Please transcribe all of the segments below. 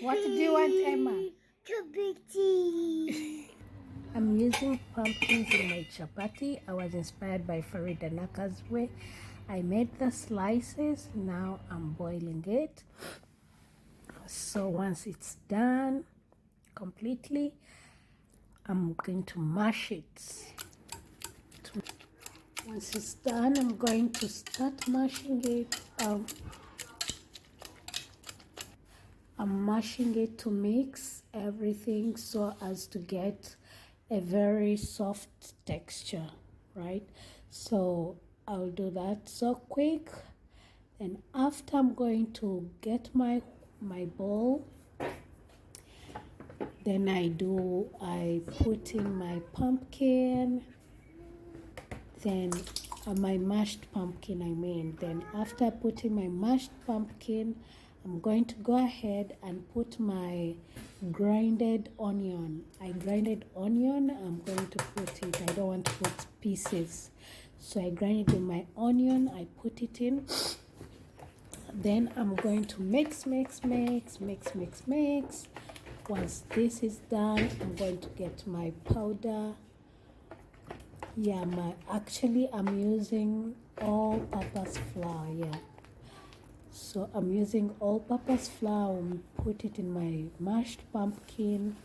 What do you want, Emma? Chapati. I'm using pumpkins in my chapati. I was inspired by Faridah Nakazibwe. I made the slices. Now I'm boiling it. So once it's done completely, I'm going to mash it. Once it's done, I'm going to start mashing it. I'm mashing it to mix everything so as to get a very soft texture, right? So I'll do that so quick. And after, I'm going to get my bowl. Then I put in my pumpkin, then my mashed pumpkin, I mean. Then after I put in my mashed pumpkin, I'm going to go ahead and put my grinded onion. I grinded onion, I'm going to put it. I don't want to put pieces. So I grinded in my onion, I put it in. Then I'm going to mix. Once this is done, I'm going to get my powder. Yeah, I'm using all-purpose flour. Yeah, so I'm using all-purpose flour. Put it in my mashed pumpkin.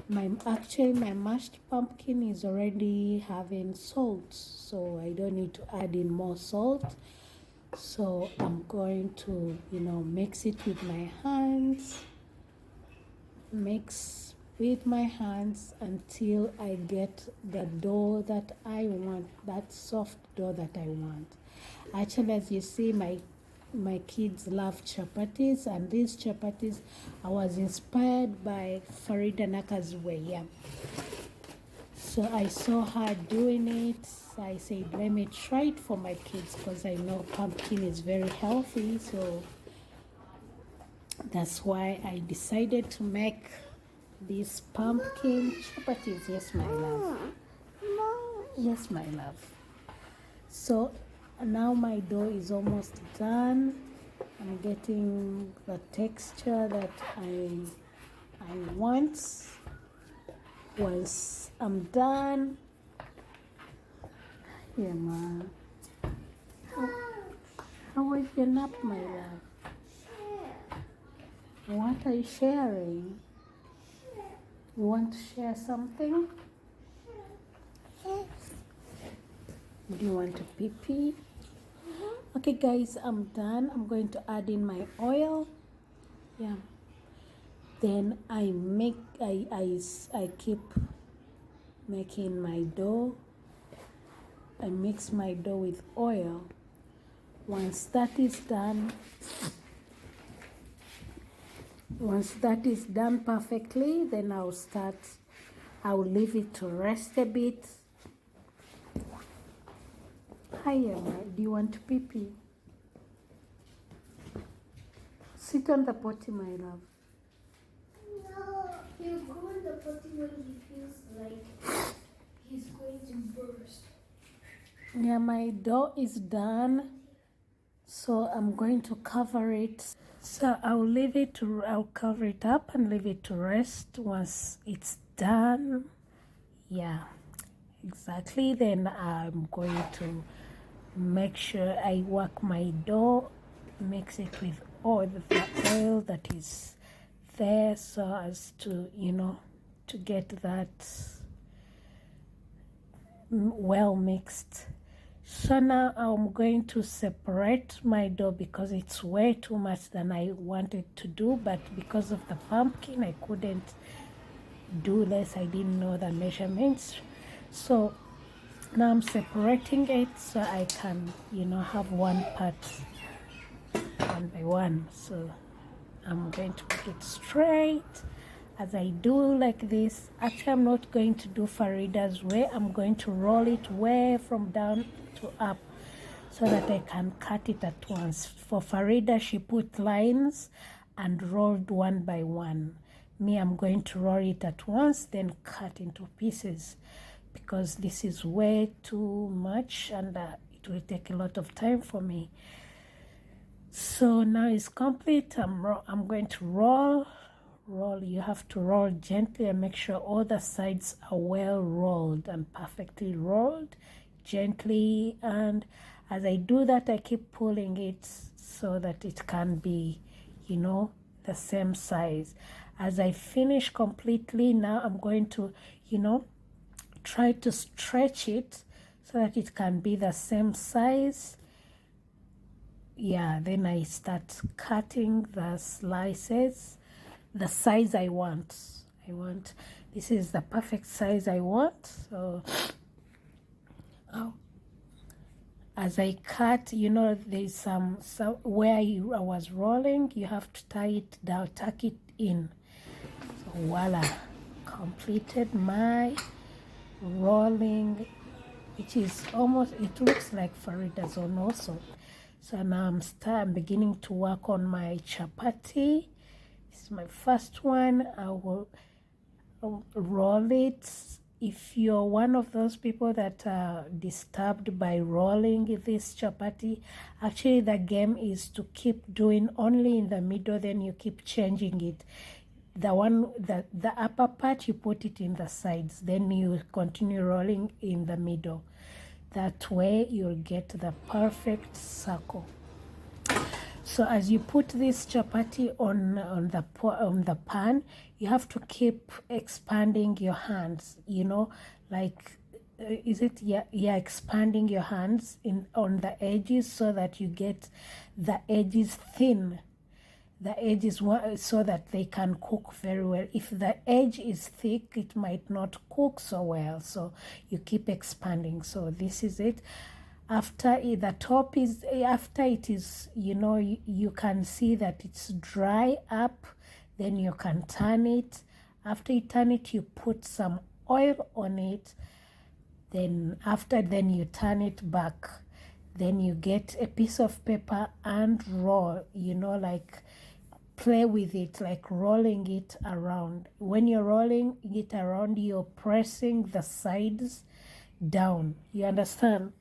My mashed pumpkin is already having salt, so I don't need to add in more salt. So I'm going to, mix it with my hands. Mix with my hands until I get the dough that I want, that soft dough that I want. Actually, as you see, my kids love chapatis, and these chapatis, I was inspired by Faridah Nakazibwe. Yeah. So I saw her doing it. I said, let me try it for my kids because I know pumpkin is very healthy. So that's why I decided to make these pumpkin chapatis. Yes, my love. Yes, my love. So now my dough is almost done. I'm getting the texture that I want. Once I'm done, yeah, ma. How was your nap, my love? What are you sharing? You want to share something? Do you want to pee? Okay, guys, I'm done. I'm going to add in my oil. Yeah. Then I keep making my dough. I mix my dough with oil. Once that is done perfectly, then I'll leave it to rest a bit. Hi, Emma, do you want to pee? Sit on the potty, my love. No, he'll go in the potty when he feels like he's going to burst. Yeah, my dough is done, so I'm going to cover it. So I'll cover it up and leave it to rest once it's done. Yeah, exactly. Then I'm going to make sure I work my dough, mix it with all the oil that is there so as to, to get that well mixed. So now I'm going to separate my dough because it's way too much than I wanted to do, but because of the pumpkin I couldn't do less. I didn't know the measurements. So now I'm separating it so I can, have one part one by one. So I'm going to make it straight. As I do like this, actually I'm not going to do Faridah's way. I'm going to roll it way from down to up so that I can cut it at once. For Faridah, she put lines and rolled one by one. Me, I'm going to roll it at once, then cut into pieces because this is way too much and it will take a lot of time for me. So now it's complete. I'm going to roll roll. You have to roll gently and make sure all the sides are well rolled and perfectly rolled gently. And as I do that, I keep pulling it so that it can be, you know, the same size. As I finish completely, now I'm going to, you know, try to stretch it so that it can be the same size. Yeah, then I start cutting the slices the size I want. This is the perfect size I want. So as I cut, you know, there's some where I was rolling, you have to tie it down, tuck it in. So voila, completed my rolling, which is almost, it looks like Faridah's own also. So now I'm beginning to work on my chapati. This is my first one. I will roll it. If you're one of those people that are disturbed by rolling this chapati, actually the game is to keep doing only in the middle, then you keep changing it. The upper part, you put it in the sides, then you continue rolling in the middle. That way you'll get the perfect circle. So as you put this chapati on the pan, you have to keep expanding your hands, you know, like expanding your hands on the edges so that you get the edges thin. The edges, so that they can cook very well. If the edge is thick, it might not cook so well. So you keep expanding. So this is it. After it is, you know, you can see that it's dry up, then you can turn it. After you turn it, you put some oil on it. Then you turn it back. Then you get a piece of paper and roll, you know, like play with it, like rolling it around. When you're rolling it around, you're pressing the sides down. You understand?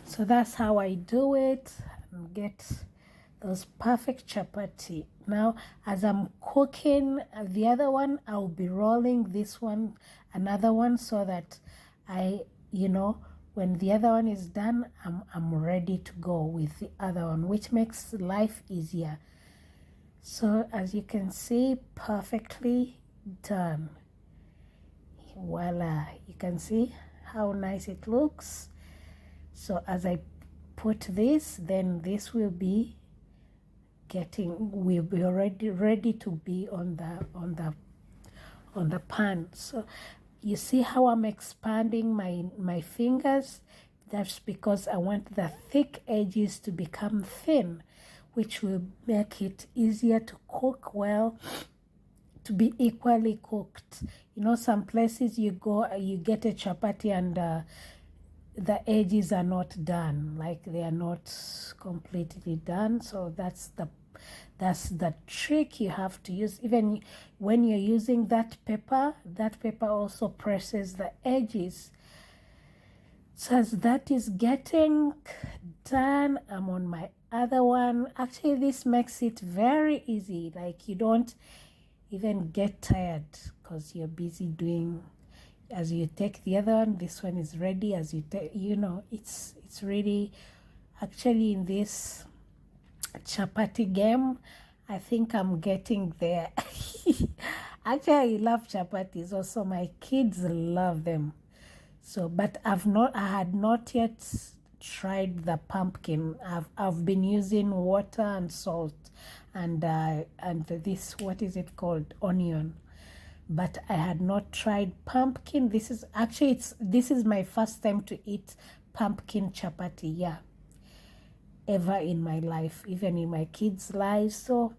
So that's how I do it and get those perfect chapati. Now, as I'm cooking the other one, I'll be rolling this one, another one, so that you know, when the other one is done, I'm ready to go with the other one, which makes life easier. So as you can see, perfectly done. Voila, you can see how nice it looks. So as I put this, then this will be already ready to be on the pan. So you see how I'm expanding my fingers? That's because I want the thick edges to become thin, which will make it easier to cook well, to be equally cooked. You know, some places you go, you get a chapati and the edges are not done, like they are not completely done. So that's the trick you have to use. Even when you're using that paper also presses the edges. So as that is getting done, I'm on my other one. Actually, this makes it very easy. Like you don't even get tired because you're busy doing. As you take the other one, this one is ready. As you take, you know, it's really, actually in this chapati game, I think I'm getting there. Actually, I love chapatis. Also, my kids love them. So, but I had not yet tried the pumpkin. I've been using water and salt and this, what is it called, onion. But I had not tried pumpkin. This is my first time to eat pumpkin chapati, yeah, ever in my life, even in my kids' lives. So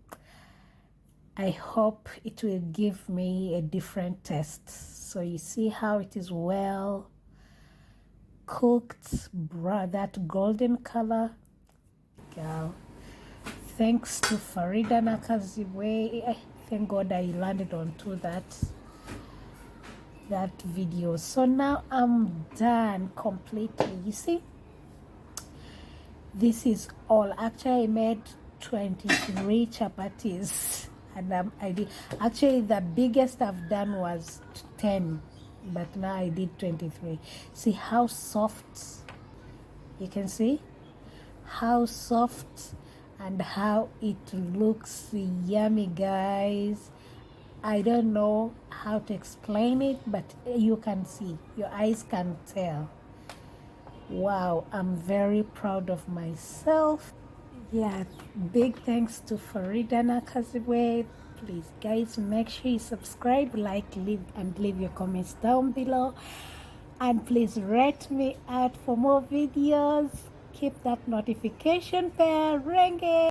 I hope it will give me a different taste. So you see how it is well cooked, that golden color. Girl, thanks to Faridah Nakazibwe. Thank God I landed onto that video. So now I'm done completely. You see, this is all. Actually, I made 23 chapatis. And I did, actually the biggest I've done was 10, but now I did 23. See how soft, you can see how soft and how it looks yummy, guys. I don't know how to explain it, but you can see, your eyes can tell. Wow, I'm very proud of myself. Yeah, big thanks to Faridah Nakazibwe. Please, guys, make sure you subscribe, like, leave your comments down below. And please rate me out for more videos. Keep that notification bell ringing.